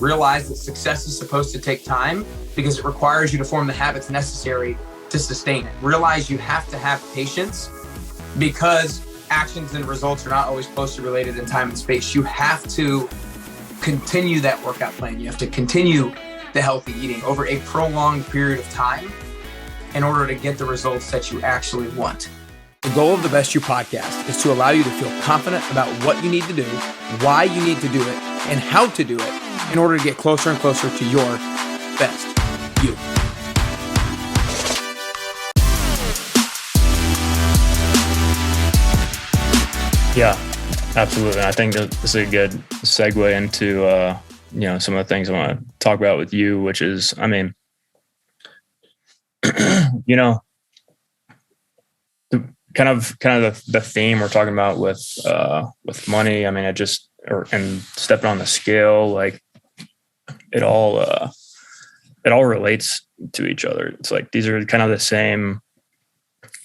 Realize that success is supposed to take time because it requires you to form the habits necessary to sustain it. Realize you have to have patience because actions and results are not always closely related in time and space. You have to continue that workout plan. You have to continue the healthy eating over a prolonged period of time in order to get the results that you actually want. The goal of the Best You podcast is to allow you to feel confident about what you need to do, why you need to do it, and how to do it in order to get closer and closer to your best you. Yeah, absolutely. I think this is a good segue into some of the things I want to talk about with you, which is, kind of the theme we're talking about with money. And stepping on the scale, like it all relates to each other. It's like these are kind of the same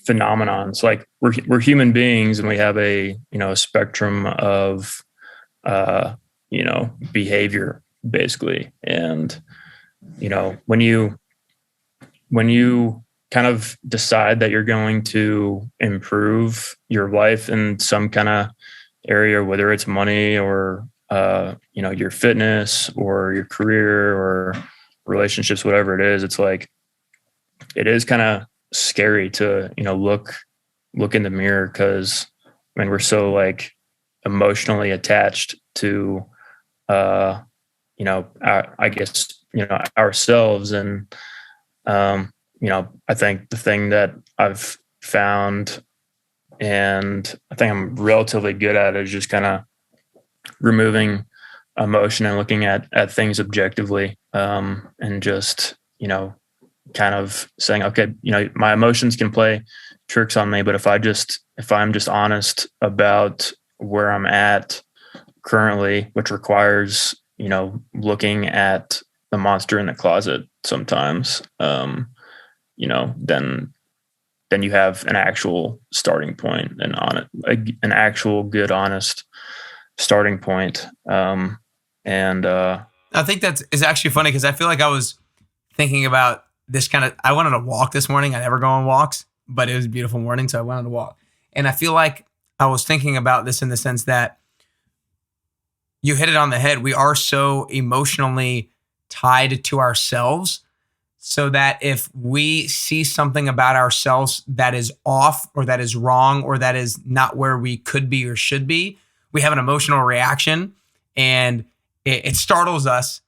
phenomenons. Like we're human beings, and we have a spectrum of behavior basically. And when you kind of decide that you're going to improve your life in some kind of area, whether it's money or your fitness or your career or relationships, whatever it is, it's like it is kind of scary to look in the mirror, because we're so like emotionally attached to ourselves. And I think the thing that I've found, and I think I'm relatively good at, is just kind of removing emotion and looking at things objectively, and just kind of saying, okay, my emotions can play tricks on me, but if I'm just honest about where I'm at currently, which requires looking at the monster in the closet sometimes, then you have an actual starting point, and an actual good, honest starting point. I think is actually funny, because I feel like I was thinking about this I went on a walk this morning. I never go on walks, but it was a beautiful morning, so I went on a walk. And I feel like I was thinking about this in the sense that you hit it on the head. We are so emotionally tied to ourselves, so that if we see something about ourselves that is off, or that is wrong, or that is not where we could be or should be, we have an emotional reaction, and it startles us,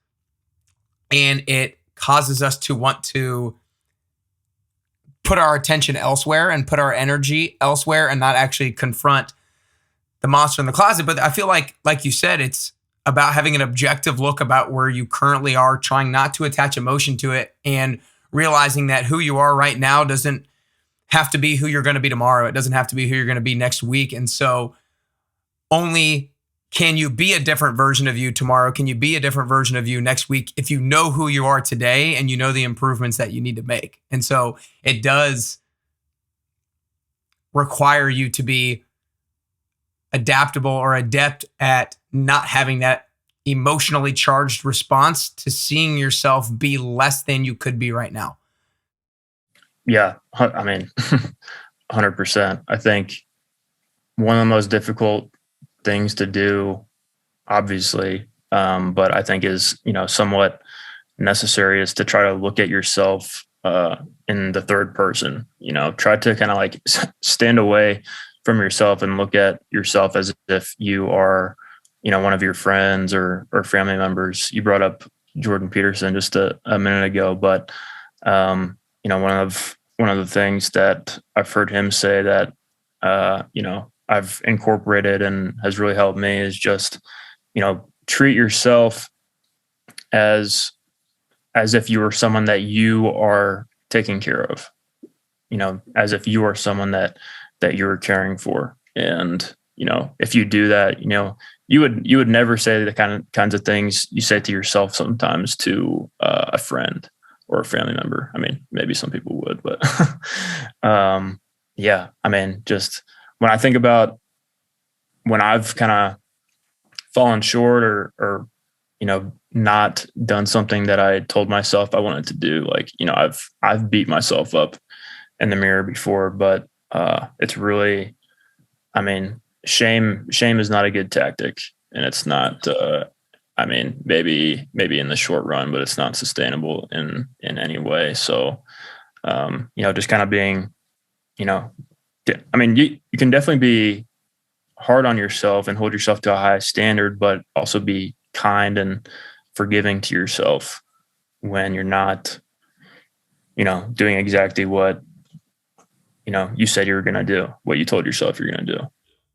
and it causes us to want to put our attention elsewhere and put our energy elsewhere and not actually confront the monster in the closet. But I feel like you said, it's about having an objective look about where you currently are, trying not to attach emotion to it, and realizing that who you are right now doesn't have to be who you're going to be tomorrow. It doesn't have to be who you're going to be next week. And so only can you be a different version of you tomorrow, can you be a different version of you next week, if you know who you are today and you know the improvements that you need to make. And so it does require you to be adaptable or adept at not having that emotionally charged response to seeing yourself be less than you could be right now. Yeah. 100%. I think one of the most difficult things to do, obviously, but I think is, somewhat necessary, is to try to look at yourself in the third person. Try to kind of like stand away from yourself and look at yourself as if you are, one of your friends or family members. You brought up Jordan Peterson just a minute ago, but one of the things that I've heard him say that I've incorporated and has really helped me is just, treat yourself as if you were someone that you are taking care of, as if you are someone that you're caring for. And, if you do that, you would never say the kinds of things you say to yourself sometimes to a friend or a family member. Maybe some people would, but just when I think about when I've kind of fallen short or not done something that I told myself I wanted to do. Like, I've beat myself up in the mirror before, but it's really, I mean, shame is not a good tactic, and it's not, I mean, maybe in the short run, but it's not sustainable in any way. So, just kind of being, I mean, you can definitely be hard on yourself and hold yourself to a high standard, but also be kind and forgiving to yourself when you're not, doing exactly what, you said you were going to do, what you told yourself you're going to do.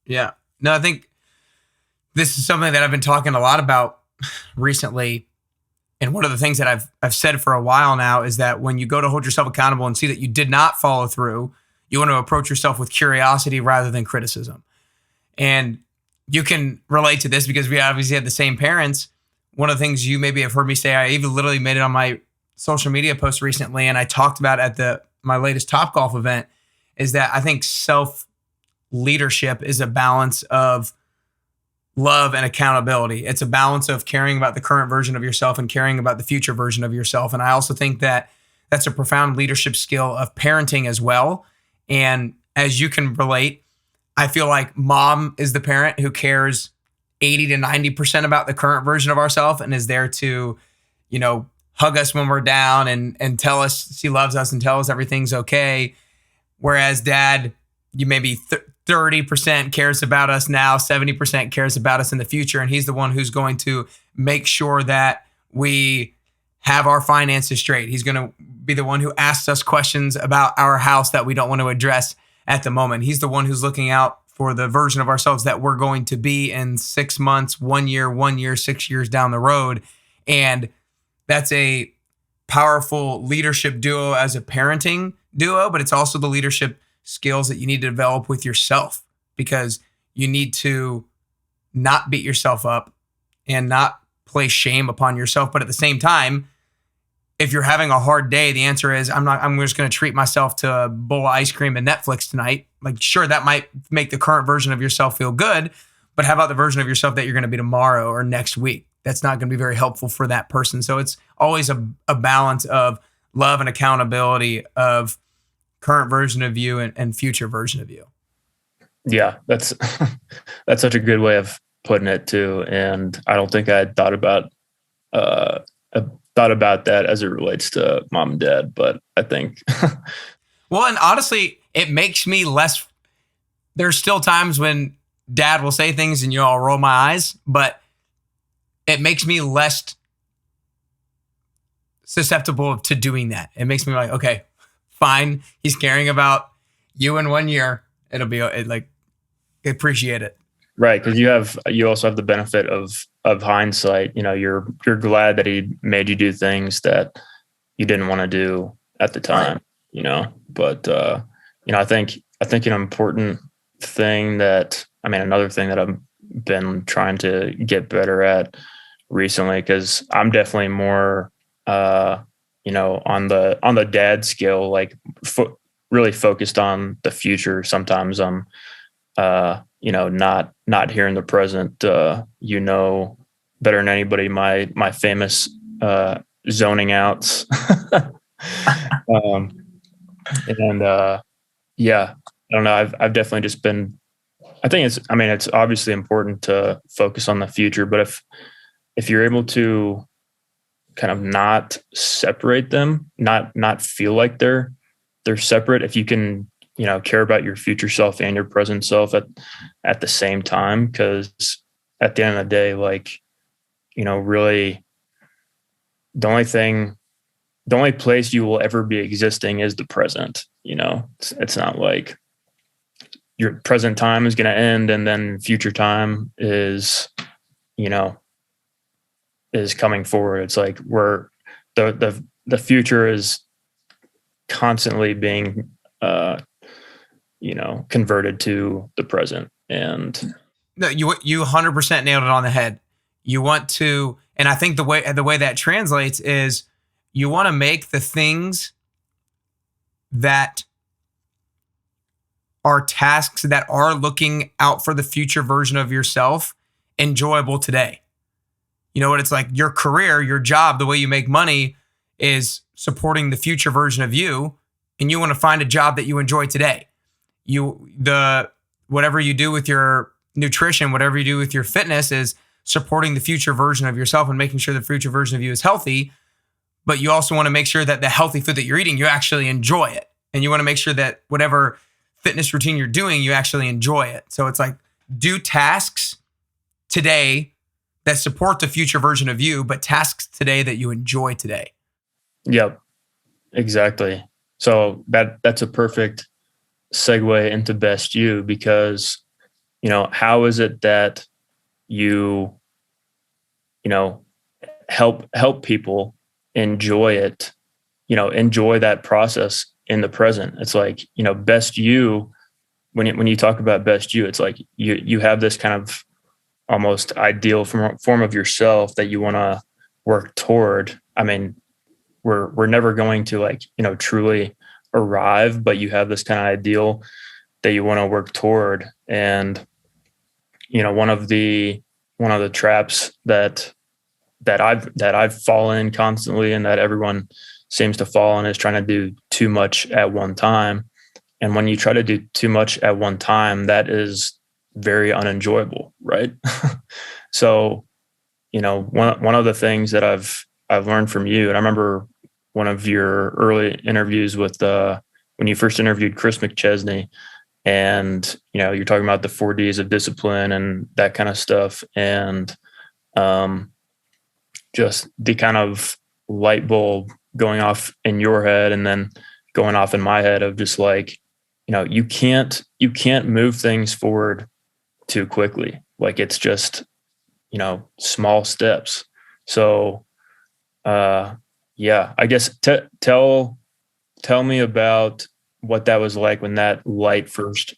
Yeah. No, I think this is something that I've been talking a lot about recently. And one of the things that I've said for a while now is that when you go to hold yourself accountable and see that you did not follow through, you want to approach yourself with curiosity rather than criticism. And you can relate to this because we obviously had the same parents. One of the things you maybe have heard me say, I even literally made it on my social media post recently, and I talked about at my latest Topgolf event, is that I think self-leadership is a balance of love and accountability. It's a balance of caring about the current version of yourself and caring about the future version of yourself. And I also think that that's a profound leadership skill of parenting as well. And as you can relate, I feel like mom is the parent who cares 80 to 90% about the current version of ourselves and is there to, hug us when we're down and tell us she loves us and tell us everything's okay. Whereas dad, you maybe 30% cares about us now, 70% cares about us in the future. And he's the one who's going to make sure that we have our finances straight. He's going to be the one who asks us questions about our house that we don't want to address at the moment. He's the one who's looking out for the version of ourselves that we're going to be in 6 months, 1 year, 6 years down the road. And that's a powerful leadership duo as a parenting duo, but it's also the leadership skills that you need to develop with yourself, because you need to not beat yourself up and not place shame upon yourself. But at the same time, if you're having a hard day, the answer is I'm just going to treat myself to a bowl of ice cream and Netflix tonight. Like, sure, that might make the current version of yourself feel good, but how about the version of yourself that you're going to be tomorrow or next week? That's not going to be very helpful for that person. So it's always a balance of love and accountability of current version of you and future version of you. Yeah, that's such a good way of putting it too. And I don't think I had thought about that as it relates to mom and dad, but I think well, and honestly, it makes me less. There's still times when dad will say things and I'll roll my eyes, but it makes me less susceptible to doing that. It makes me like, okay, fine. He's caring about you in 1 year. It'll be like, appreciate it. Right. Cause you also have the benefit of hindsight. You're glad that he made you do things that you didn't want to do at the time, right. But, I think an important thing another thing that I've been trying to get better at recently, cause I'm definitely more, on the dad scale, like really focused on the future. Sometimes I'm, not here in the present, better than anybody, my famous, zoning outs. Yeah, I don't know. I've definitely just been, it's obviously important to focus on the future, but if you're able to kind of not separate them, not feel like they're separate, if you can, care about your future self and your present self at the same time, because at the end of the day, like, really the only place you will ever be existing is the present. It's not like your present time is going to end and then future time is coming forward. It's like the future is constantly being, converted to the present. And no, you 100% nailed it on the head. You want to, and I think the way that translates is you want to make the things that are tasks that are looking out for the future version of yourself enjoyable today. You know what it's like? Your career, your job, the way you make money is supporting the future version of you, and you want to find a job that you enjoy today. Whatever you do with your nutrition, whatever you do with your fitness is supporting the future version of yourself and making sure the future version of you is healthy. But you also want to make sure that the healthy food that you're eating, you actually enjoy it. And you want to make sure that whatever fitness routine you're doing, you actually enjoy it. So it's like, do tasks today that support the future version of you, but tasks today that you enjoy today. Yep, exactly. So that's a perfect segue into best you, because, how is it that you help people enjoy it, enjoy that process in the present? It's like, best you, when you talk about best you, it's like you have this kind of almost ideal form of yourself that you want to work toward. I mean, we're never going to truly arrive, but you have this kind of ideal that you want to work toward. And one of the traps that I've fallen in constantly, and that everyone seems to fall in, is trying to do too much at one time. And when you try to do too much at one time, that is very unenjoyable, right? So, one of the things that I've learned from you, and I remember one of your early interviews with when you first interviewed Chris McChesney, and you're talking about the 4 Ds of discipline and that kind of stuff, and just the kind of light bulb going off in your head and then going off in my head of just like, you can't move things forward too quickly. Like, it's just, small steps. So, I guess tell me about what that was like when that light first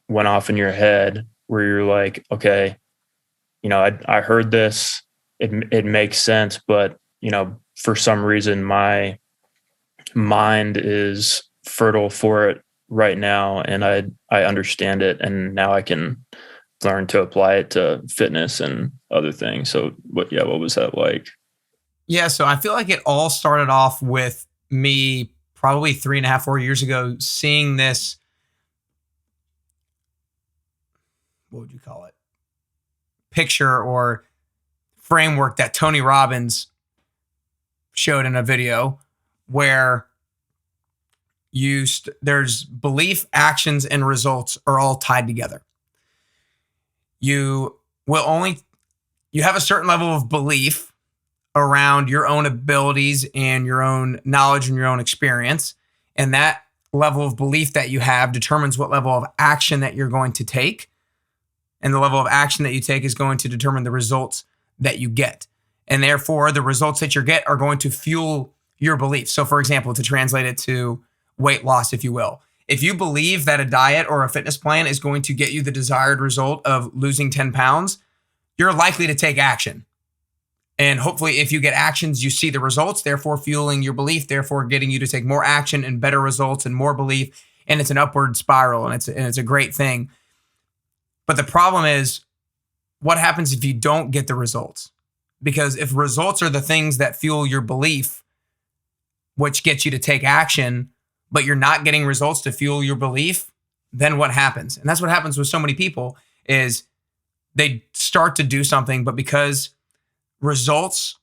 went off in your head, where you're like, okay, I heard this, it makes sense, but, for some reason my mind is fertile for it right now, and I understand it, and now I can learn to apply it to fitness and other things. So what was that like? Yeah, so I feel like it all started off with me probably 3.5, 4 years ago, seeing this, what would you call it? Picture or framework that Tony Robbins showed in a video, where there's belief, actions, and results are all tied together. You have a certain level of belief around your own abilities and your own knowledge and your own experience. And that level of belief that you have determines what level of action that you're going to take. And the level of action that you take is going to determine the results that you get. And therefore, the results that you get are going to fuel your beliefs. So for example, to translate it to weight loss, if you will, if you believe that a diet or a fitness plan is going to get you the desired result of losing 10 pounds, you're likely to take action. And hopefully, if you get actions, you see the results, therefore fueling your belief, therefore getting you to take more action and better results and more belief. And it's an upward spiral, and it's a great thing. But the problem is, what happens if you don't get the results? Because if results are the things that fuel your belief, which gets you to take action, but you're not getting results to fuel your belief, then what happens? And that's what happens with so many people, is they start to do something, but because results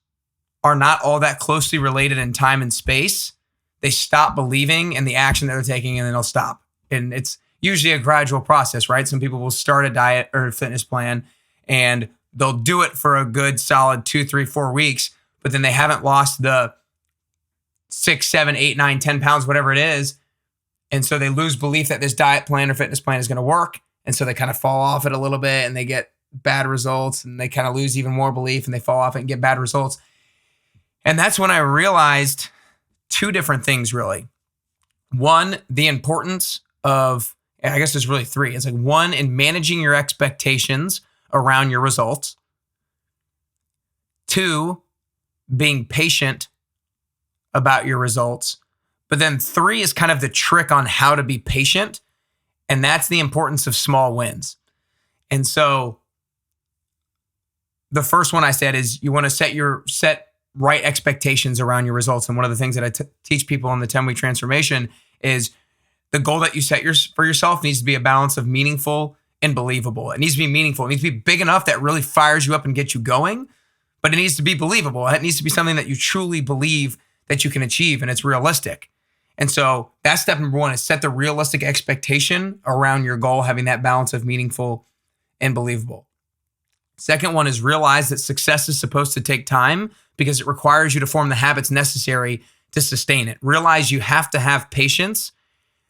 are not all that closely related in time and space, they stop believing in the action that they're taking, and then they'll stop. And it's usually a gradual process, right? Some people will start a diet or a fitness plan, and they'll do it for a good solid 2, 3, 4 weeks, but then they haven't lost the 6, 7, 8, 9, 10 pounds, whatever it is. And so they lose belief that this diet plan or fitness plan is going to work. And so they kind of fall off it a little bit, and they get bad results, and they kind of lose even more belief, and they fall off it and get bad results. And that's when I realized 2 different things, really. One, the importance of, I guess there's really 3. It's like, 1, in managing your expectations around your results. 2, being patient about your results. But then 3 is kind of the trick on how to be patient. And that's the importance of small wins. And so the first one I said is you want to set right expectations around your results. And one of the things that I teach people in the 10-week transformation is the goal that you set for yourself needs to be a balance of meaningful and believable. It needs to be meaningful. It needs to be big enough that really fires you up and gets you going, but it needs to be believable. It needs to be something that you truly believe that you can achieve and it's realistic. And so that's step number one, is set the realistic expectation around your goal, having that balance of meaningful and believable. Second one is realize that success is supposed to take time because it requires you to form the habits necessary to sustain it. Realize you have to have patience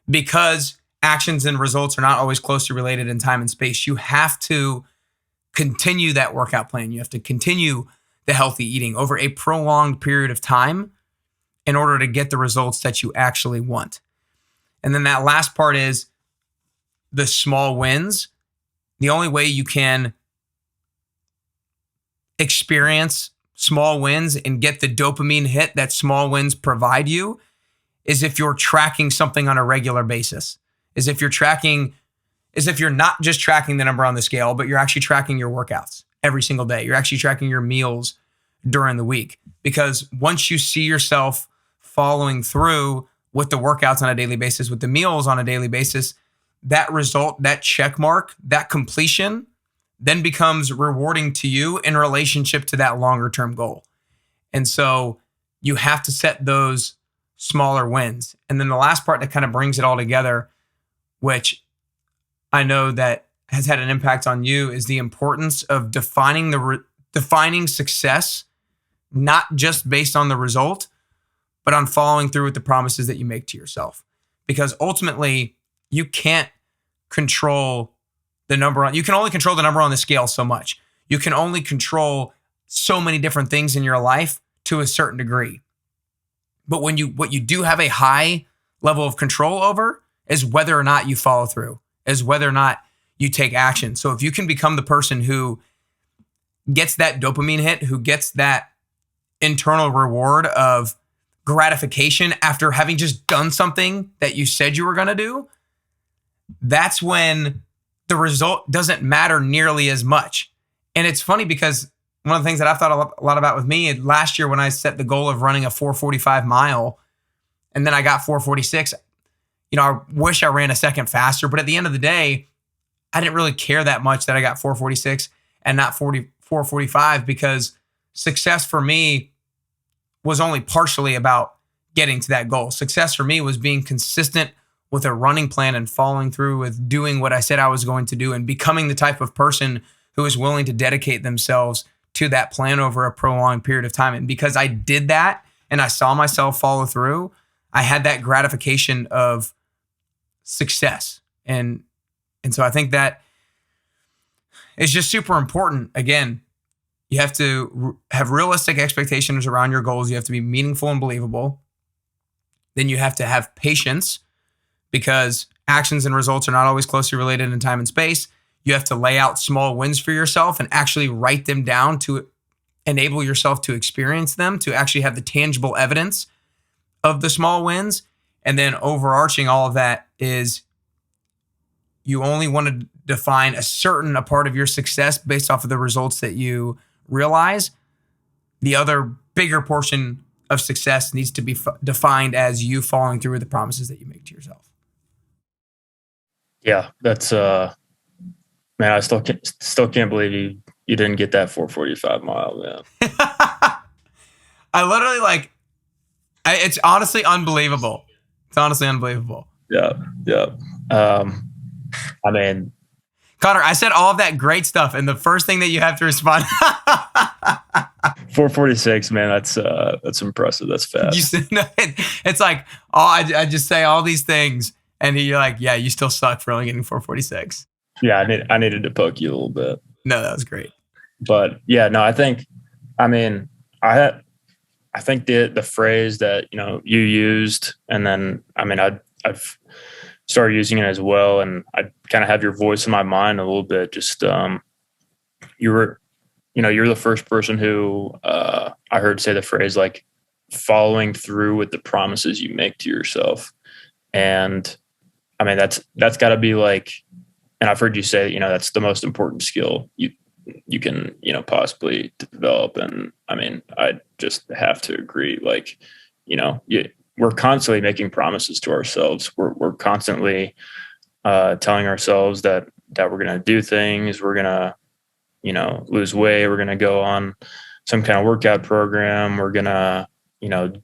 because actions and results are not always closely related in time and space. You have to continue that workout plan. You have to continue the healthy eating over a prolonged period of time in order to get the results that you actually want. And then that last part is the small wins. The only way you can experience small wins and get the dopamine hit that small wins provide you is if you're tracking something on a regular basis. Is if you're not just tracking the number on the scale, but you're actually tracking your workouts every single day. You're actually tracking your meals during the week. Because once you see yourself following through with the workouts on a daily basis, with the meals on a daily basis, that result, that check mark, that completion then becomes rewarding to you in relationship to that longer term goal. And so you have to set those smaller wins. And then the last part that kind of brings it all together, which I know that has had an impact on you, is the importance of defining success, not just based on the result, but on following through with the promises that you make to yourself. Because ultimately, you can't control the number you can only control the number on the scale so much. You can only control so many different things in your life to a certain degree. But what you do have a high level of control over is whether or not you follow through, is whether or not you take action. So if you can become the person who gets that dopamine hit, who gets that internal reward of gratification after having just done something that you said you were going to do, that's when the result doesn't matter nearly as much. And it's funny because one of the things that I've thought a lot about with me, last year when I set the goal of running a 4:45 mile and then I got 4:46, I wish I ran a second faster, but at the end of the day, I didn't really care that much that I got 4:46 and not 4:45, because success for me was only partially about getting to that goal. Success for me was being consistent with a running plan and following through with doing what I said I was going to do and becoming the type of person who is willing to dedicate themselves to that plan over a prolonged period of time. And because I did that and I saw myself follow through, I had that gratification of success. And so I think that is just super important. Again, you have to have realistic expectations around your goals. You have to be meaningful and believable. Then you have to have patience, because actions and results are not always closely related in time and space. You have to lay out small wins for yourself and actually write them down to enable yourself to experience them, to actually have the tangible evidence of the small wins. And then overarching all of that is you only want to define a part of your success based off of the results that you realize. The other bigger portion of success needs to be defined as you following through with the promises that you make to yourself. Yeah, that's man, I still can't believe you didn't get that 4:45 mile, man. I literally it's honestly unbelievable. It's honestly unbelievable. Yeah. I mean, Connor, I said all of that great stuff, and the first thing that you have to respond 4:46, man, that's impressive. That's fast. It's like, I just say all these things, and you're like, yeah, you still suck for only getting 4:46. Yeah, I needed to poke you a little bit. No, that was great. But yeah, no, I think the phrase that you used, and then I've started using it as well, and I kind of have your voice in my mind a little bit. Just you're the first person who I heard say the phrase like following through with the promises you make to yourself. And I mean, that's got to be like, and I've heard you say, that's the most important skill you can, possibly develop. And I mean, I just have to agree, like, we're constantly making promises to ourselves. We're constantly telling ourselves that we're going to do things. We're going to, lose weight. We're going to go on some kind of workout program. We're going to,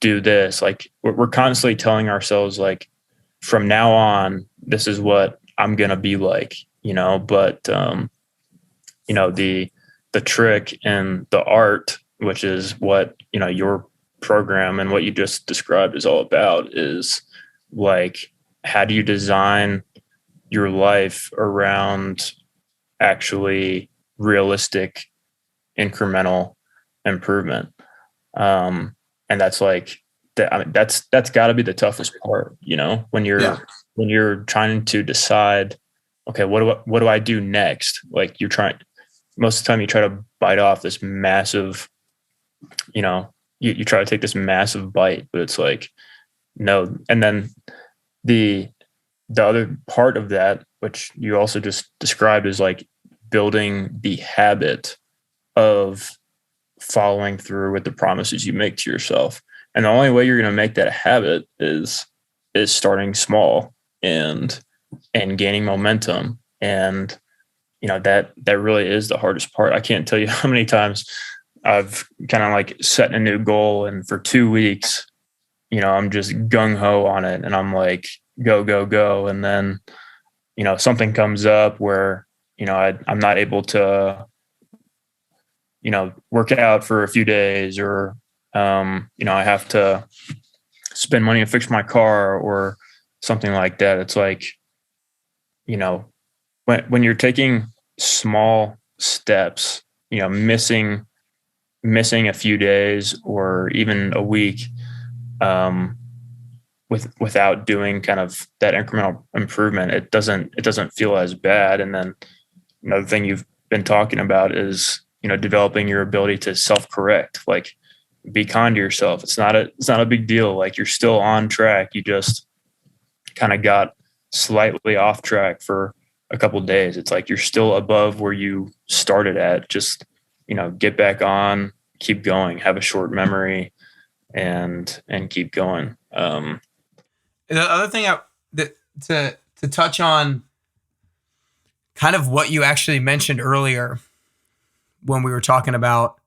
do this. Like we're constantly telling ourselves, like, from now on, this is what I'm going to be like, but, the trick and the art, which is what, your program and what you just described is all about, is like, how do you design your life around actually realistic incremental improvement? And that's like that. I mean, that's got to be the toughest part, when you're trying to decide, okay, what do I do next? Like most of the time you try to bite off this massive, you try to take this massive bite, but it's like, no. And then the other part of that, which you also just described, is like building the habit of following through with the promises you make to yourself. And the only way you're going to make that a habit is starting small and gaining momentum. And, that really is the hardest part. I can't tell you how many times I've kind of like set a new goal, and for 2 weeks, I'm just gung ho on it, and I'm like, go, go, go. And then, something comes up where, I'm not able to, work out for a few days, or, I have to spend money to fix my car or something like that. It's like, when you're taking small steps, missing a few days or even a week, without doing kind of that incremental improvement, it doesn't feel as bad. And then another thing you've been talking about is, developing your ability to self-correct, like be kind to yourself. It's not a big deal. Like you're still on track. You just kind of got slightly off track for a couple of days. It's like, you're still above where you started at. Just, get back on, keep going, have a short memory, and keep going. The other thing to touch on kind of what you actually mentioned earlier when we were talking about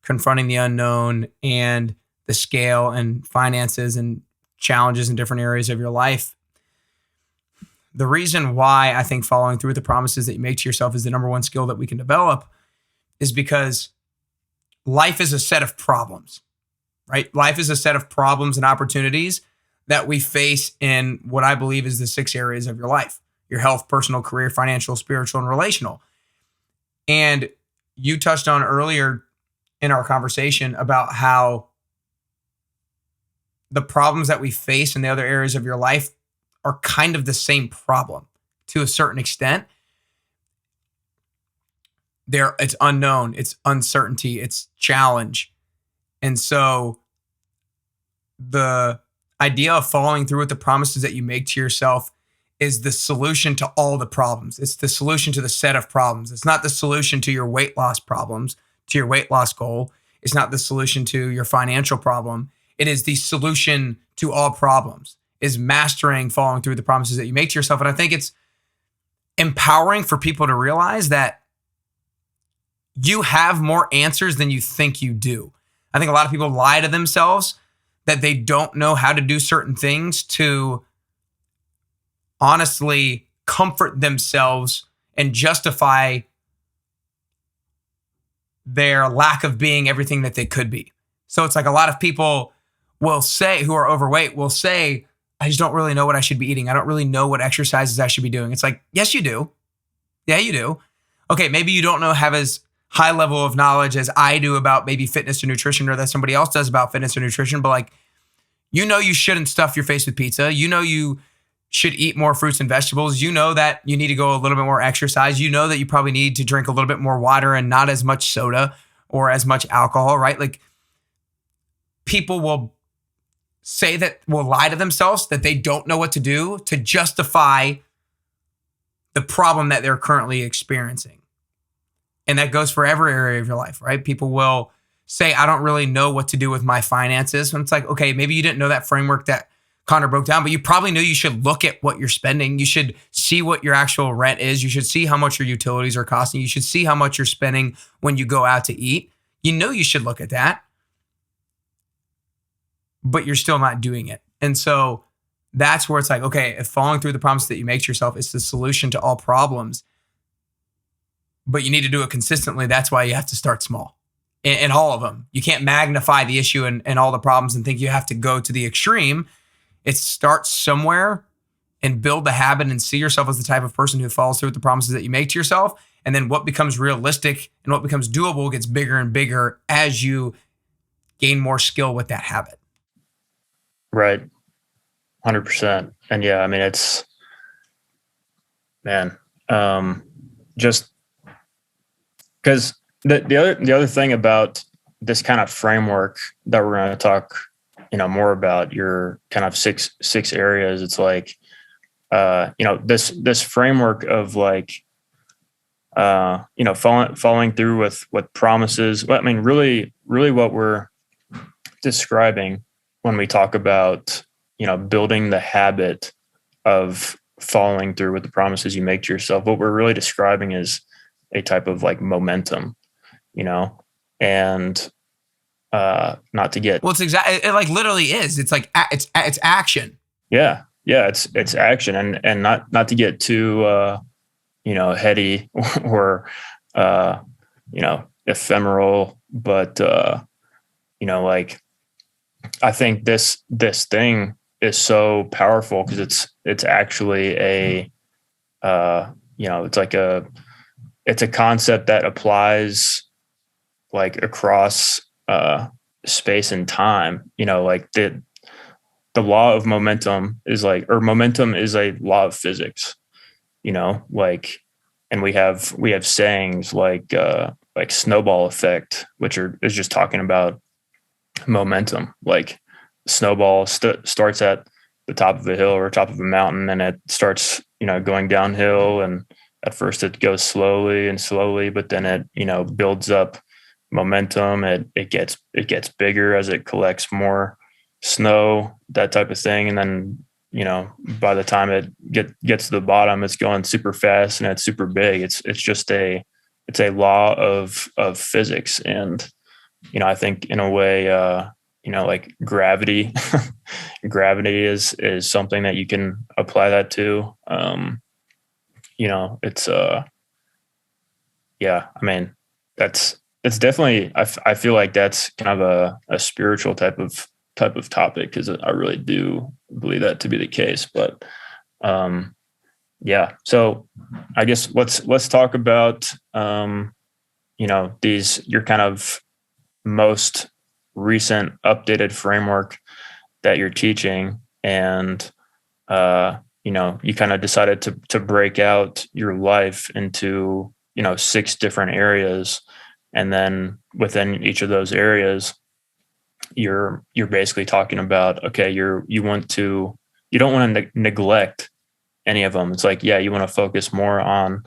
confronting the unknown and the scale and finances and challenges in different areas of your life. The reason why I think following through with the promises that you make to yourself is the number one skill that we can develop is because life is a set of problems, right? Life is a set of problems and opportunities that we face in what I believe is the 6 areas of your life: your health, personal, career, financial, spiritual, and relational. And you touched on earlier in our conversation about how the problems that we face in the other areas of your life are kind of the same problem to a certain extent. It's unknown, it's uncertainty, it's challenge. And so the idea of following through with the promises that you make to yourself is the solution to all the problems. It's the solution to the set of problems. It's not the solution to your weight loss problems, to your weight loss goal. It's not the solution to your financial problem. It is the solution to all problems, is mastering following through the promises that you make to yourself. And I think it's empowering for people to realize that you have more answers than you think you do. I think a lot of people lie to themselves that they don't know how to do certain things to honestly comfort themselves and justify their lack of being everything that they could be. So it's like a lot of people will say, who are overweight, will say, I just don't really know what I should be eating. I don't really know what exercises I should be doing. It's like, yes, you do. Yeah, you do. Okay, maybe you don't have as high level of knowledge as I do about maybe fitness or nutrition, or that somebody else does about fitness or nutrition, but like, you shouldn't stuff your face with pizza. You should eat more fruits and vegetables. You know that you need to go a little bit more exercise. You know that you probably need to drink a little bit more water and not as much soda or as much alcohol, right? Like, people will lie to themselves that they don't know what to do to justify the problem that they're currently experiencing. And that goes for every area of your life, right? People will say, I don't really know what to do with my finances. And it's like, okay, maybe you didn't know that framework that Connor broke down, but you probably know you should look at what you're spending. You should see what your actual rent is. You should see how much your utilities are costing. You should see how much you're spending when you go out to eat. You know you should look at that, but you're still not doing it. And so that's where it's like, okay, if following through the promise that you make to yourself is the solution to all problems, but you need to do it consistently, that's why you have to start small in all of them. You can't magnify the issue and all the problems and think you have to go to the extreme. It starts somewhere and build the habit and see yourself as the type of person who follows through with the promises that you make to yourself. And then what becomes realistic and what becomes doable gets bigger and bigger as you gain more skill with that habit. Right. 100%. And yeah, I mean, it's, man, just because the other thing about this kind of framework that we're going to talk, more about, your kind of six areas. It's like, this framework of like, following through with promises. Well, I mean, really what we're describing when we talk about, building the habit of following through with the promises you make to yourself, what we're really describing is a type of like momentum, and not to get, well, it's exactly, it like literally is. It's like, it's action. Yeah. It's action, and not to get too, heady or, ephemeral, but, like, I think this thing is so powerful because it's actually it's a concept that applies like across space and time. Like the law of momentum is like, or momentum is a law of physics. Like, and we have sayings like snowball effect, which is just talking about momentum. Like snowball starts at the top of a hill or top of a mountain, and it starts, going downhill. And at first it goes slowly, but then it, builds up momentum. It gets bigger as it collects more snow, that type of thing. And then, by the time it gets to the bottom, it's going super fast and it's super big. It's just it's a law of physics. And, I think in a way, like gravity is something that you can apply that to. It's yeah, I mean, it's definitely, I feel like that's kind of a spiritual type of topic, because I really do believe that to be the case. But yeah, so I guess let's talk about your kind of most recent updated framework that you're teaching. And you kind of decided to break out your life into 6 different areas, and then within each of those areas you're basically talking about, okay, you don't want to neglect any of them. It's like, yeah, you want to focus more on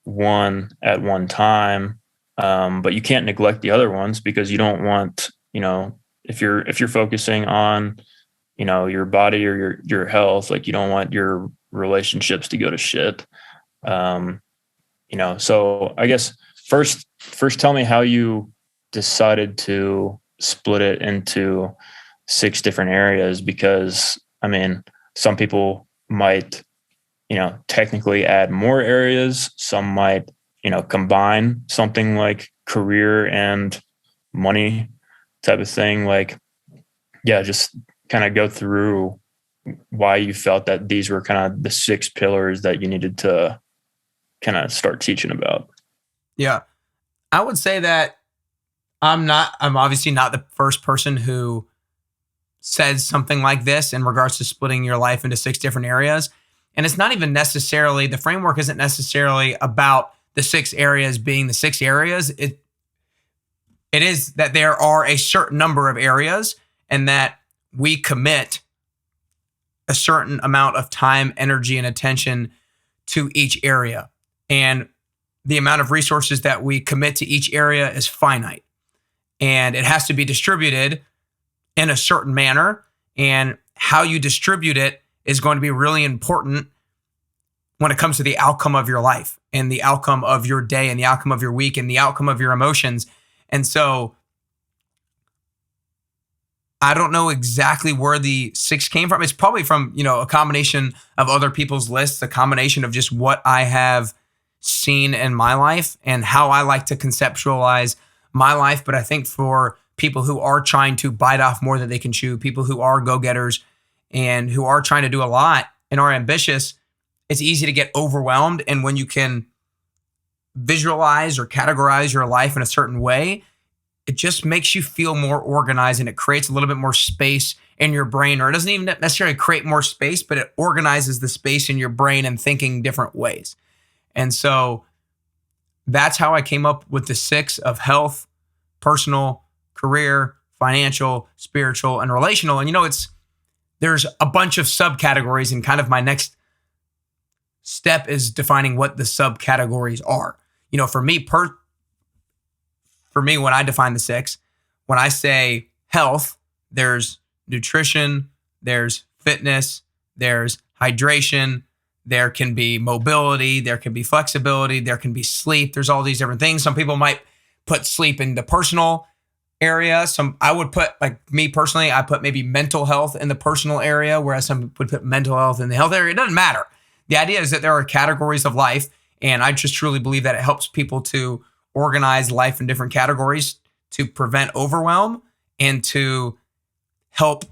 one at one time, but you can't neglect the other ones, because you don't want, if you're focusing on, your body or your health, like you don't want your relationships to go to shit. So I guess first tell me how you decided to split it into 6 different areas, because I mean, some people might, technically add more areas. Some might, combine something like career and money type of thing. Like, yeah, just kind of go through why you felt that these were kind of the 6 pillars that you needed to kind of start teaching about. Yeah. I would say that I'm obviously not the first person who says something like this in regards to splitting your life into 6 different areas. And it's not even necessarily, the framework isn't necessarily about the 6 areas being the 6 areas. It is that there are a certain number of areas, and that we commit a certain amount of time, energy, and attention to each area. And the amount of resources that we commit to each area is finite, and it has to be distributed in a certain manner. And how you distribute it is going to be really important when it comes to the outcome of your life and the outcome of your day and the outcome of your week and the outcome of your emotions. And so I don't know exactly where the 6 came from. It's probably from, a combination of other people's lists, a combination of just what I have seen in my life and how I like to conceptualize my life. But I think for people who are trying to bite off more than they can chew, people who are go-getters and who are trying to do a lot and are ambitious, it's easy to get overwhelmed. And when you can visualize or categorize your life in a certain way, it just makes you feel more organized, and it creates a little bit more space in your brain. Or it doesn't even necessarily create more space, but it organizes the space in your brain and thinking different ways. And so that's how I came up with the 6 of health, personal, career, financial, spiritual, and relational. And there's a bunch of subcategories, and kind of my next step is defining what the subcategories are. For me, when I define the 6, when I say health, there's nutrition, there's fitness, there's hydration, there can be mobility, there can be flexibility, there can be sleep. There's all these different things. Some people might put sleep in the personal area. I would put, like me personally, I put maybe mental health in the personal area, whereas some would put mental health in the health area. It doesn't matter. The idea is that there are categories of life, and I just truly believe that it helps people to organize life in different categories to prevent overwhelm and to help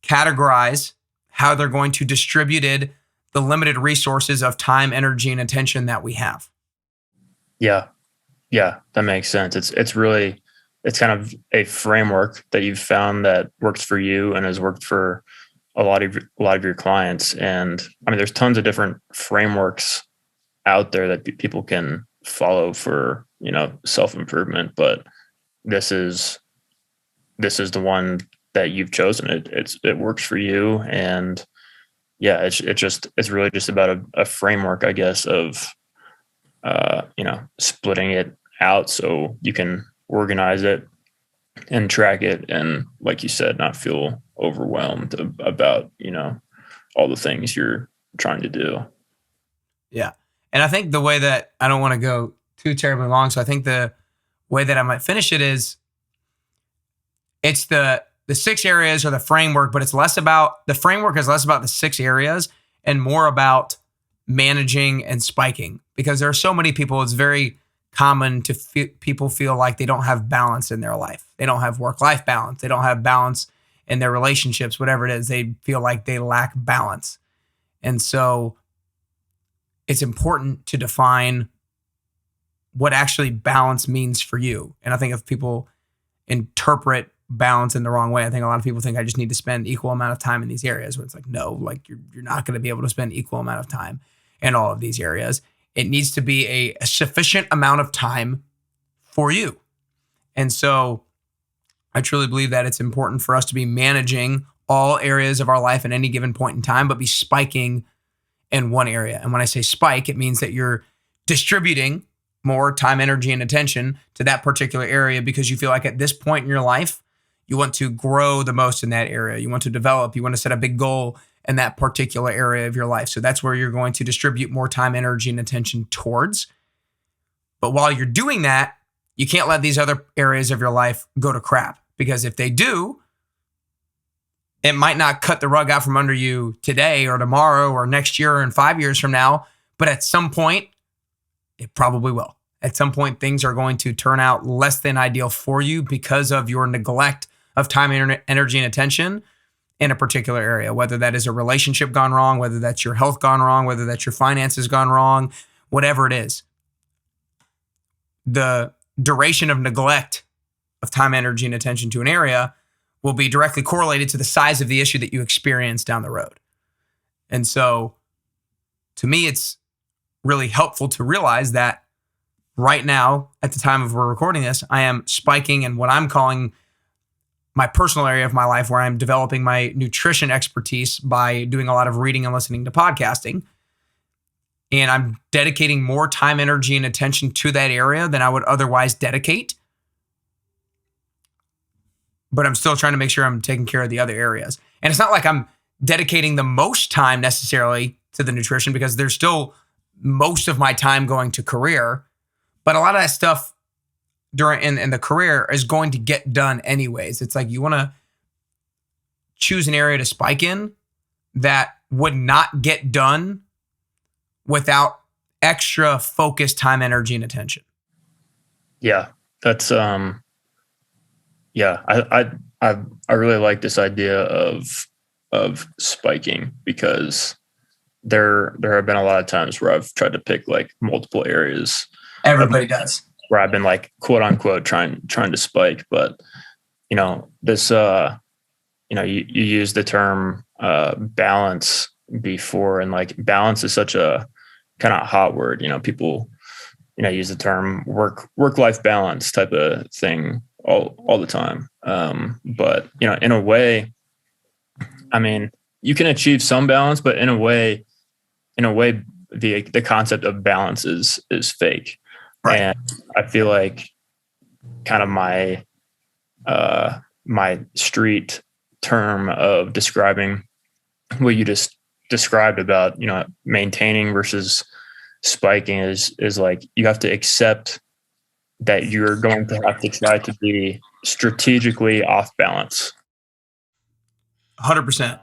categorize how they're going to distribute the limited resources of time, energy, and attention that we have. Yeah, that makes sense. It's kind of a framework that you've found that works for you and has worked for a lot of your clients. And I mean, there's tons of different frameworks out there that people can follow for, self-improvement, but this is the one that you've chosen. It works for you. And yeah, it's really just about a framework, I guess, of, splitting it out so you can organize it and track it. And like you said, not feel overwhelmed about, all the things you're trying to do. Yeah. And I think the way that, I don't want to go too terribly long, so I think the way that I might finish it is, it's the 6 areas or the framework, but the framework is less about the 6 areas and more about managing and spiking, because there are so many people, it's very common to people feel like they don't have balance in their life. They don't have work-life balance. They don't have balance in their relationships, whatever it is. They feel like they lack balance. And so it's important to define what actually balance means for you. And I think if people interpret balance in the wrong way, I think a lot of people think I just need to spend equal amount of time in these areas, where it's like, no, like you're not going to be able to spend equal amount of time in all of these areas. It needs to be a sufficient amount of time for you. And so I truly believe that it's important for us to be managing all areas of our life at any given point in time, but be spiking in one area. And when I say spike, it means that you're distributing more time, energy, and attention to that particular area because you feel like at this point in your life, you want to grow the most in that area. You want to develop, you want to set a big goal in that particular area of your life. So that's where you're going to distribute more time, energy, and attention towards. But while you're doing that, you can't let these other areas of your life go to crap, because if they do, it might not cut the rug out from under you today or tomorrow or next year or in 5 years from now, but at some point, it probably will. At some point, things are going to turn out less than ideal for you because of your neglect of time, energy, and attention in a particular area, whether that is a relationship gone wrong, whether that's your health gone wrong, whether that's your finances gone wrong, whatever it is. The duration of neglect of time, energy, and attention to an area will be directly correlated to the size of the issue that you experience down the road. And so to me, it's really helpful to realize that right now, at the time of we're recording this, I am spiking in what I'm calling my personal area of my life, where I'm developing my nutrition expertise by doing a lot of reading and listening to podcasting. and I'm dedicating more time, energy, and attention to that area than I would otherwise dedicate. But I'm still trying to make sure I'm taking care of the other areas. And it's not like I'm dedicating the most time necessarily to the nutrition, because there's still most of my time going to career. But a lot of that stuff during in the career is going to get done anyways. It's like you want to choose an area to spike in that would not get done without extra focus, time, energy, and attention. Yeah, that's yeah. I really like this idea of spiking, because there have been a lot of times where I've tried to pick like multiple areas. Everybody does. Where I've been like quote unquote trying to spike, but this you use the term balance before, and like balance is such a kind of hot word. People use the term work-life balance type of thing all the time. But in a way, I mean, you can achieve some balance, but in a way, the concept of balance is fake. Right. And I feel like kind of my street term of describing what you just described about, maintaining versus spiking is like, you have to accept that you're going to have to try to be strategically off balance. 100%.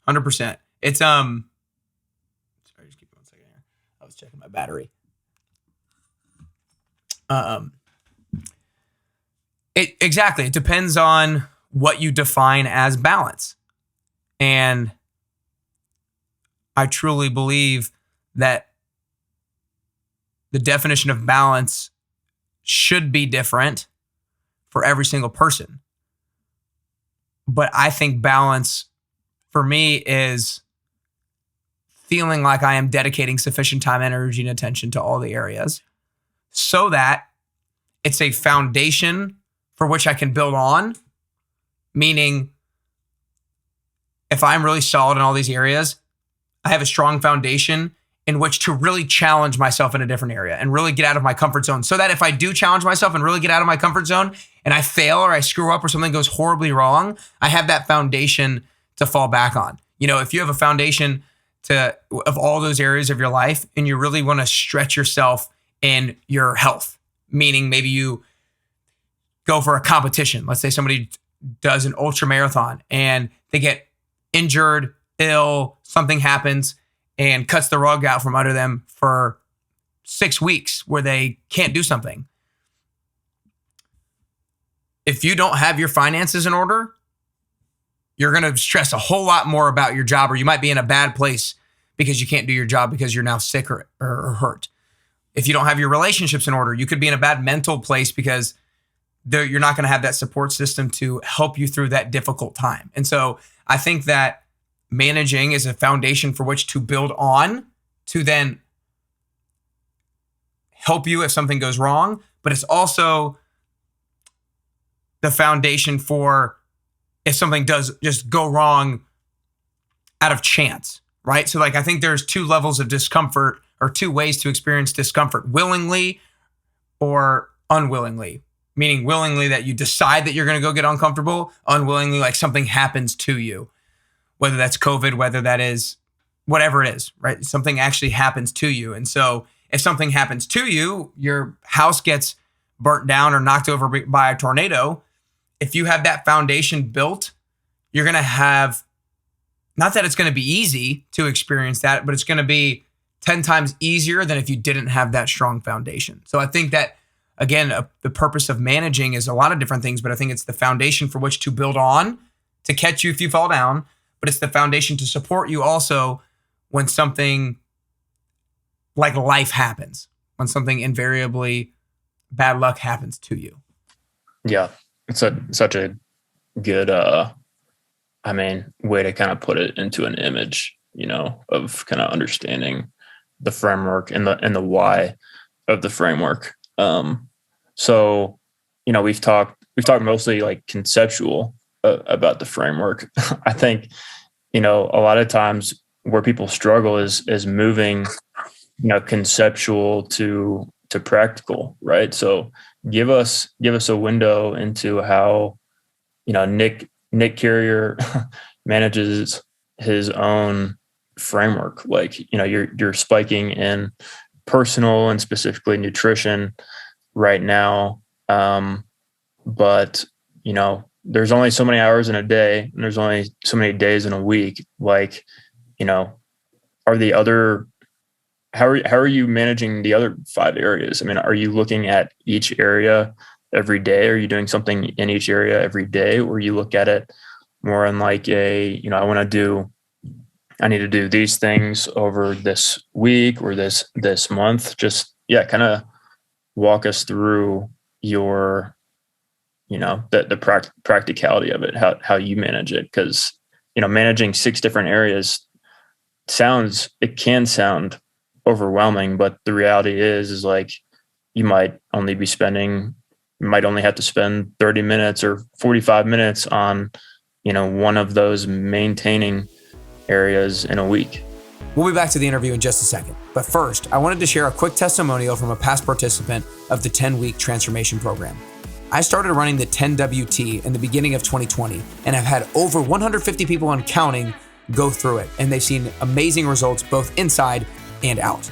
100%. It's sorry, just give me 1 second here. I was checking my battery. Exactly. It depends on what you define as balance. And I truly believe that the definition of balance should be different for every single person. But I think balance for me is feeling like I am dedicating sufficient time, energy, and attention to all the areas so that it's a foundation for which I can build on. Meaning, if I'm really solid in all these areas, I have a strong foundation in which to really challenge myself in a different area and really get out of my comfort zone. So that if I do challenge myself and really get out of my comfort zone and I fail or I screw up or something goes horribly wrong, I have that foundation to fall back on. If you have a foundation of all those areas of your life and you really want to stretch yourself in your health, meaning maybe you go for a competition. Let's say somebody does an ultra marathon and they get injured, ill, something happens and cuts the rug out from under them for 6 weeks where they can't do something. If you don't have your finances in order, you're going to stress a whole lot more about your job, or you might be in a bad place because you can't do your job because you're now sick or hurt. If you don't have your relationships in order, you could be in a bad mental place because you're not going to have that support system to help you through that difficult time. And so I think that managing is a foundation for which to build on to then help you if something goes wrong, but it's also the foundation for if something does just go wrong out of chance, right? So like, I think there's 2 levels of discomfort, or 2 ways to experience discomfort: willingly or unwillingly. Meaning willingly that you decide that you're going to go get uncomfortable, unwillingly like something happens to you, whether that's COVID, whether that is whatever it is, right? Something actually happens to you. And so if something happens to you, your house gets burnt down or knocked over by a tornado, if you have that foundation built, you're going to have, not that it's going to be easy to experience that, but it's going to be 10 times easier than if you didn't have that strong foundation. So I think that, again, the purpose of managing is a lot of different things, but I think it's the foundation for which to build on to catch you if you fall down, but it's the foundation to support you also when something like life happens, when something invariably bad luck happens to you. Yeah, it's such a good, way to kind of put it into an image, of kind of understanding the framework and the why of the framework. So, we've talked mostly like conceptual about the framework. I think, a lot of times where people struggle is moving, conceptual to practical, right? So give us a window into how, Nick Carrier manages his own framework. Like, you're spiking in personal and specifically nutrition right now. But, there's only so many hours in a day and there's only so many days in a week. Like, are the other, how are you managing the other 5 areas? I mean, are you looking at each area every day? Are you doing something in each area every day? Or you look at it more in like I need to do these things over this week or this month? Just, kind of walk us through your, the practicality of it, how you manage it. Cause, managing 6 different areas can sound overwhelming, but the reality is like, you might only have to spend 30 minutes or 45 minutes on, one of those maintaining areas in a week. We'll be back to the interview in just a second. But first, I wanted to share a quick testimonial from a past participant of the 10-week transformation program. I started running the 10WT in the beginning of 2020 and have had over 150 people and counting go through it. And they've seen amazing results both inside and out.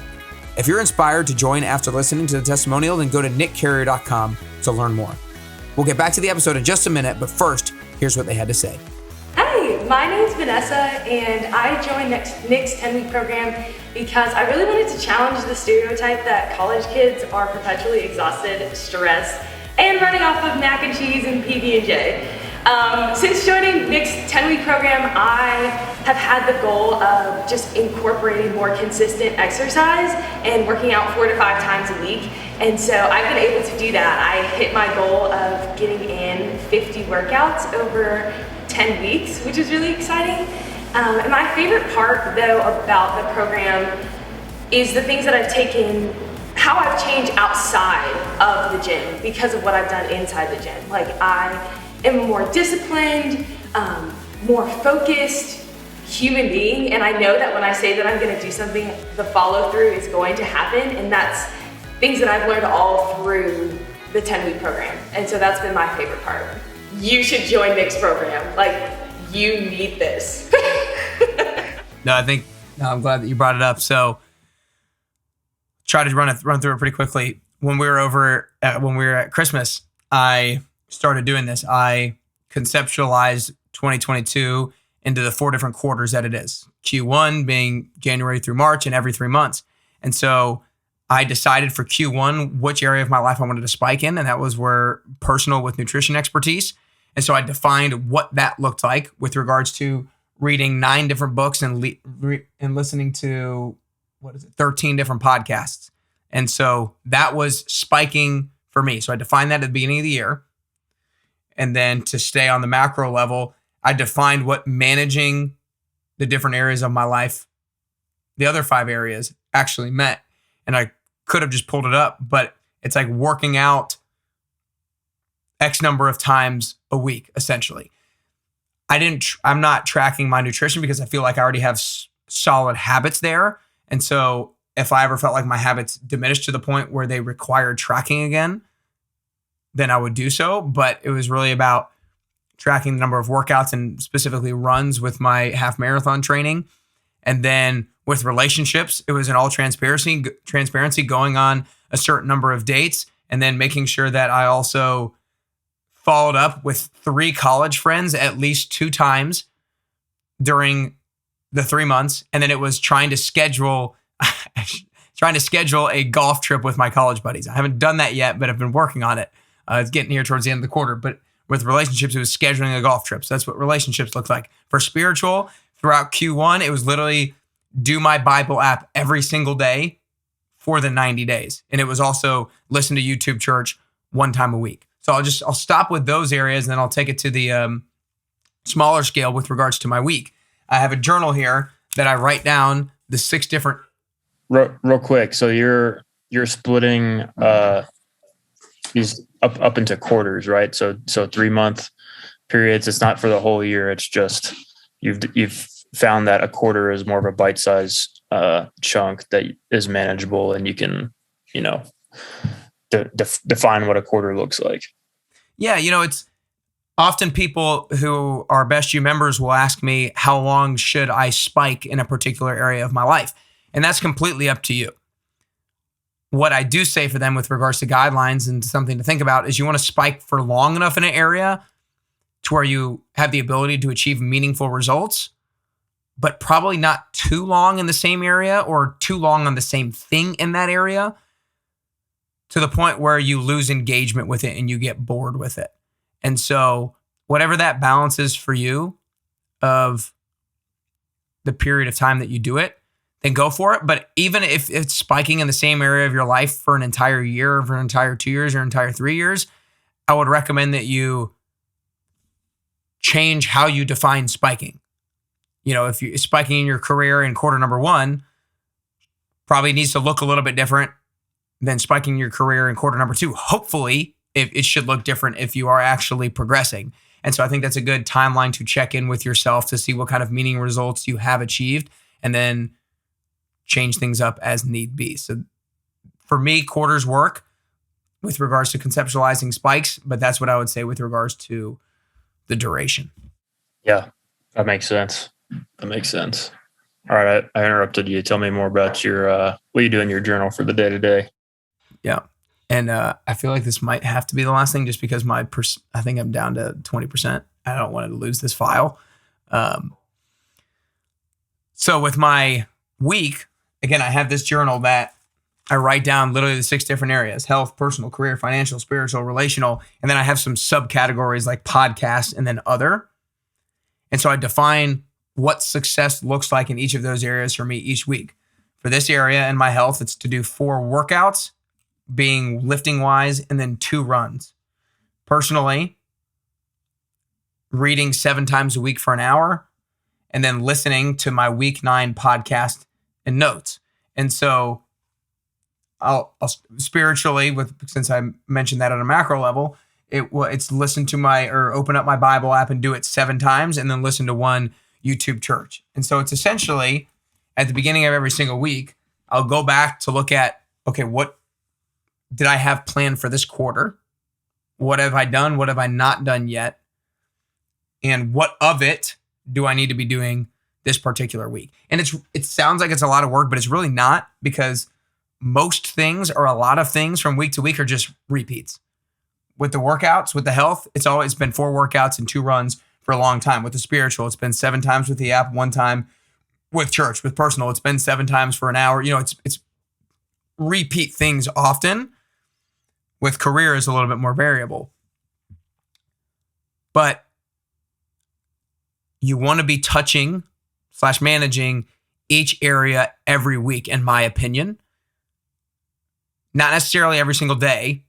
If you're inspired to join after listening to the testimonial, then go to nickcarrier.com to learn more. We'll get back to the episode in just a minute, but first, here's what they had to say. Hey, my name's Vanessa, and I joined Nick's 10-week program because I really wanted to challenge the stereotype that college kids are perpetually exhausted, stressed, and running off of mac and cheese and PB&J. Since joining Nick's 10-week program, I have had the goal of just incorporating more consistent exercise and working out 4 to 5 times a week. And so I've been able to do that. I hit my goal of getting in 50 workouts over 10 weeks, which is really exciting. And my favorite part, though, about the program is the things that I've taken, how I've changed outside of the gym because of what I've done inside the gym. Like, I am a more disciplined, more focused human being, and I know that when I say that I'm going to do something, the follow through is going to happen, and that's things that I've learned all through the 10-week program. And so that's been my favorite part. You should join Nick's program. Like, you need this. I'm glad that you brought it up. So try to run through it pretty quickly. When we were at Christmas, I started doing this. I conceptualized 2022 into the 4 different quarters that it is. Q1 being January through March and every 3 months. And so I decided for Q1 which area of my life I wanted to spike in, and that was where personal with nutrition expertise. And so I defined what that looked like with regards to reading 9 different books and listening to 13 different podcasts. And so that was spiking for me. So I defined that at the beginning of the year. And then to stay on the macro level, I defined what managing the different areas of my life, the other 5 areas, actually meant. And I could have just pulled it up, but it's like working out X number of times a week, essentially. I'm not tracking my nutrition because I feel like I already have solid habits there. And so if I ever felt like my habits diminished to the point where they required tracking again, then I would do so. But it was really about tracking the number of workouts and specifically runs with my half marathon training. And then with relationships, it was an all transparency going on a certain number of dates, and then making sure that I also followed up with 3 college friends at least 2 times during the 3 months. And then it was trying to schedule a golf trip with my college buddies. I haven't done that yet, but I've been working on it. It's getting here towards the end of the quarter. But with relationships, it was scheduling a golf trip. So that's what relationships look like. For spiritual, throughout Q1, it was literally do my Bible app every single day for the 90 days. And it was also listen to YouTube Church 1 time a week. So I'll stop with those areas, and then I'll take it to the smaller scale with regards to my week. I have a journal here that I write down the 6 different. Real quick. So you're splitting these up into quarters, right? So 3-month periods. It's not for the whole year. It's just you've found that a quarter is more of a bite-sized chunk that is manageable, and you can, define what a quarter looks like. Yeah, it's often people who are Best You members will ask me, how long should I spike in a particular area of my life? And that's completely up to you. What I do say for them with regards to guidelines and something to think about is you want to spike for long enough in an area to where you have the ability to achieve meaningful results, but probably not too long in the same area or too long on the same thing in that area to the point where you lose engagement with it and you get bored with it. And so whatever that balance is for you of the period of time that you do it, then go for it. But even if it's spiking in the same area of your life for an entire year, or for an entire 2 years, or an entire 3 years, I would recommend that you change how you define spiking. If you're spiking in your career in quarter number 1, probably needs to look a little bit different than spiking your career in quarter number 2. Hopefully, it should look different if you are actually progressing. And so I think that's a good timeline to check in with yourself to see what kind of meaning results you have achieved, and then change things up as need be. So for me, quarters work with regards to conceptualizing spikes, but that's what I would say with regards to the duration. Yeah, that makes sense. All right, I interrupted you. Tell me more about your what you do in your journal for the day to day. Yeah, and I feel like this might have to be the last thing, just because I think I'm down to 20%. I don't want to lose this file. So with my week, again, I have this journal that I write down literally the 6 different areas: health, personal, career, financial, spiritual, relational. And then I have some subcategories like podcast and then other. And so I define what success looks like in each of those areas for me each week. For this area in my health, it's to do 4 workouts, being lifting wise, and then 2 runs. Personally, reading 7 times a week for an hour, and then listening to my week 9 podcast and notes. And so I'll spiritually, since I mentioned that at a macro level, it's listen to or open up my Bible app and do it 7 times, and then listen to 1 YouTube church. And so it's essentially at the beginning of every single week, I'll go back to look at, okay, what did I have planned for this quarter? What have I done? What have I not done yet? And what of it do I need to be doing this particular week? And it sounds like it's a lot of work, but it's really not, because most things, or a lot of things from week to week, are just repeats. With the workouts, with the health, it's always been 4 workouts and 2 runs for a long time. With the spiritual, it's been 7 times with the app, 1 time with church. With personal, it's been 7 times for an hour. It's repeat things often. With career, is a little bit more variable. But you want to be touching / managing each area every week, in my opinion. Not necessarily every single day,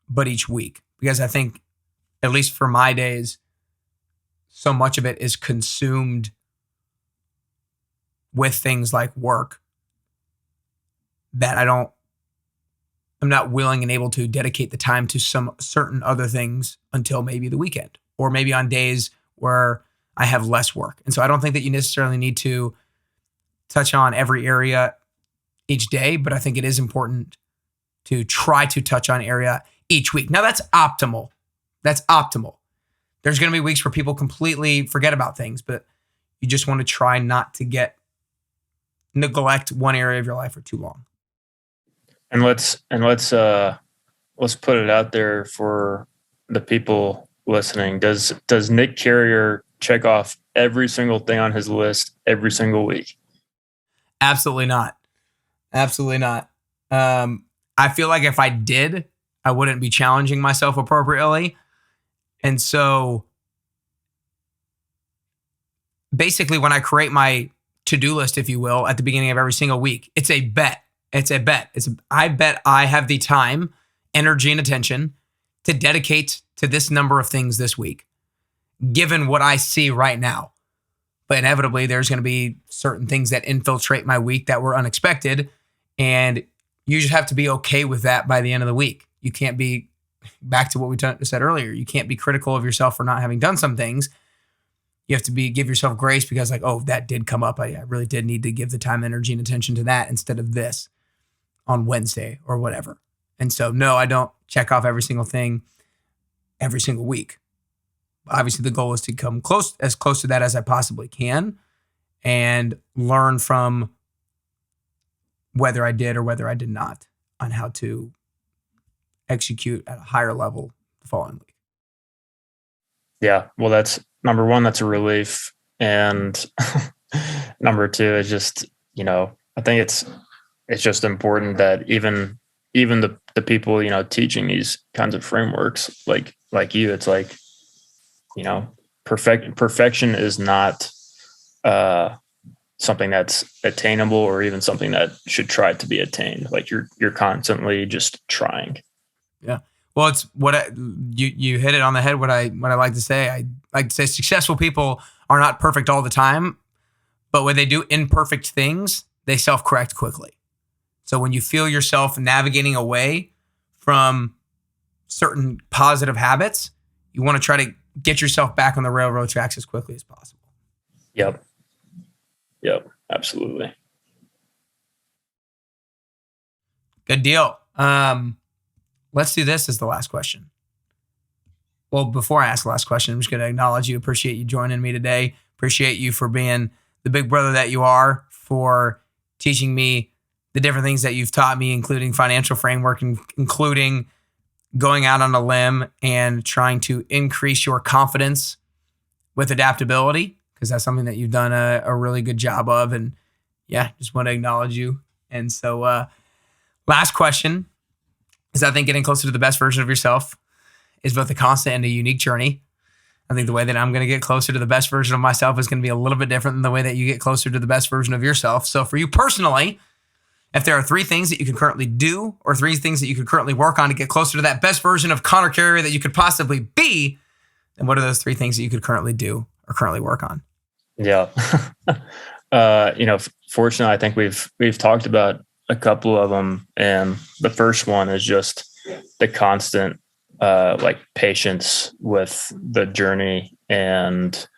but each week. Because I think, at least for my days, so much of it is consumed with things like work that I'm not willing and able to dedicate the time to some certain other things until maybe the weekend, or maybe on days where I have less work. And so I don't think that you necessarily need to touch on every area each day, but I think it is important to try to touch on area each week. Now that's optimal. There's going to be weeks where people completely forget about things, but you just want to try not to neglect one area of your life for too long. And let's put it out there for the people listening. Does Nick Carrier check off every single thing on his list every single week? Absolutely not. I feel like if I did, I wouldn't be challenging myself appropriately. And so basically, when I create my to-do list, if you will, at the beginning of every single week, it's a bet. I bet I have the time, energy, and attention to dedicate to this number of things this week, given what I see right now. But inevitably, there's going to be certain things that infiltrate my week that were unexpected. And you just have to be okay with that by the end of the week. You can't be, back to what we said earlier, you can't be critical of yourself for not having done some things. you have to give yourself grace because like, oh, that did come up. I really did need to give the time, energy, and attention to that instead of this on Wednesday or whatever. And so, no, I don't check off every single thing every single week. Obviously, the goal is to come as close to that as I possibly can and learn from whether I did or whether I did not on how to execute at a higher level the following week. Yeah. Well, that's number one, that's a relief. And number two is just, I think it's just important that even the people, teaching these kinds of frameworks, like you, it's like, perfection is not something that's attainable or even something that should try to be attained. Like you're constantly just trying. Yeah. Well, it's you hit it on the head. What I like to say, I like to say successful people are not perfect all the time, but when they do imperfect things, they self-correct quickly. So when you feel yourself navigating away from certain positive habits, you want to try to get yourself back on the railroad tracks as quickly as possible. Yep. Absolutely. Good deal. Let's do this as the last question. Well, before I ask the last question, I'm just going to acknowledge you. Appreciate you joining me today. Appreciate you for being the big brother that you are, for teaching me the different things that you've taught me, including financial framework, and including going out on a limb and trying to increase your confidence with adaptability, because that's something that you've done a really good job of. And yeah, just want to acknowledge you. And so last question is, I think getting closer to the best version of yourself is both a constant and a unique journey. I think the way that I'm going to get closer to the best version of myself is going to be a little bit different than the way that you get closer to the best version of yourself. So for you personally, if there are 3 things that you can currently do or 3 things that you could currently work on to get closer to that best version of Connor Carrier that you could possibly be, then what are those 3 things that you could currently do or currently work on? Yeah. Fortunately, I think we've talked about a couple of them. And the first one is just the constant, patience with the journey and,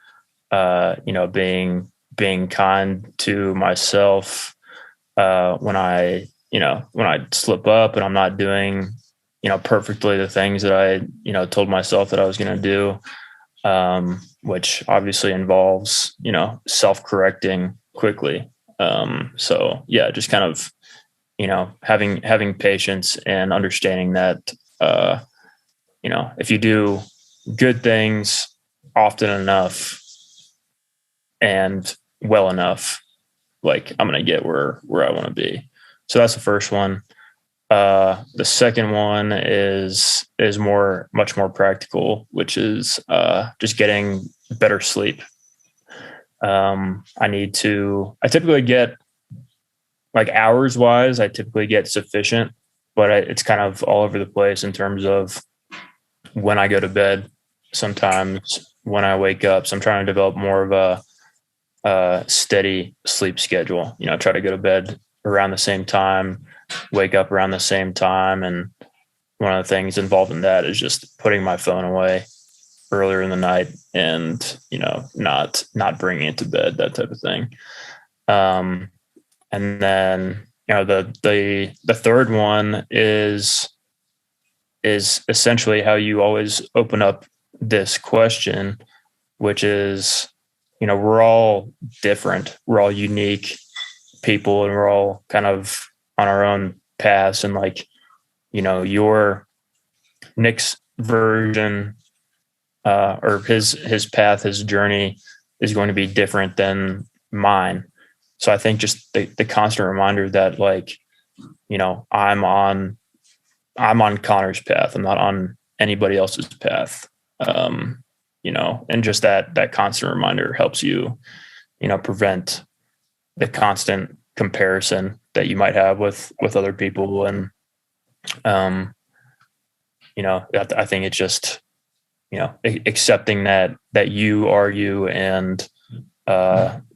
being kind to myself, when I slip up and I'm not doing, perfectly the things that I, told myself that I was going to do, which obviously involves, self-correcting quickly. So yeah, just kind of, having patience and understanding that, if you do good things often enough and well enough, like I'm going to get where I want to be. So that's the first one. The second one is much more practical, which is, just getting better sleep. I typically get, like, hours wise, I typically get sufficient, but it's kind of all over the place in terms of when I go to bed, sometimes when I wake up. So I'm trying to develop more of a steady sleep schedule, try to go to bed around the same time, wake up around the same time. And one of the things involved in that is just putting my phone away earlier in the night and, not bringing it to bed, that type of thing. And then, the third one is essentially how you always open up this question, which is, we're all different. We're all unique people, and we're all kind of on our own paths. And your Nick's version, or his path, his journey is going to be different than mine. So I think just the constant reminder that, I'm on Connor's path. I'm not on anybody else's path. And just that constant reminder helps you, prevent the constant comparison that you might have with other people. And, I think it's just, accepting that you are you, and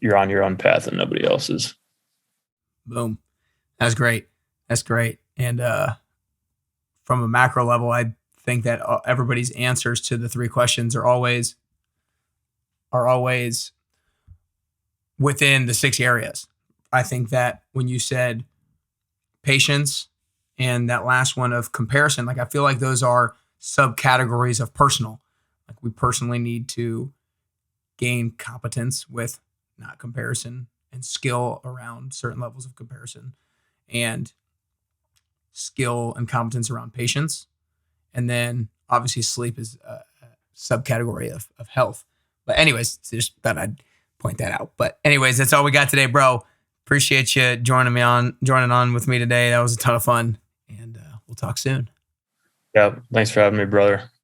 you're on your own path and nobody else's. Boom. That's great. And from a macro level, I think that everybody's answers to the 3 questions are always are always within the 6 areas. I think that when you said patience and that last one of comparison, like I feel like those are subcategories of personal. Like we personally need to gain competence with not comparison and skill around certain levels of comparison and skill and competence around patience. And then obviously sleep is a subcategory of health. But anyways, just thought I'd point that out. But anyways, that's all we got today, bro. Appreciate you joining on with me today. That was a ton of fun, and we'll talk soon. Yeah. Thanks for having me, brother.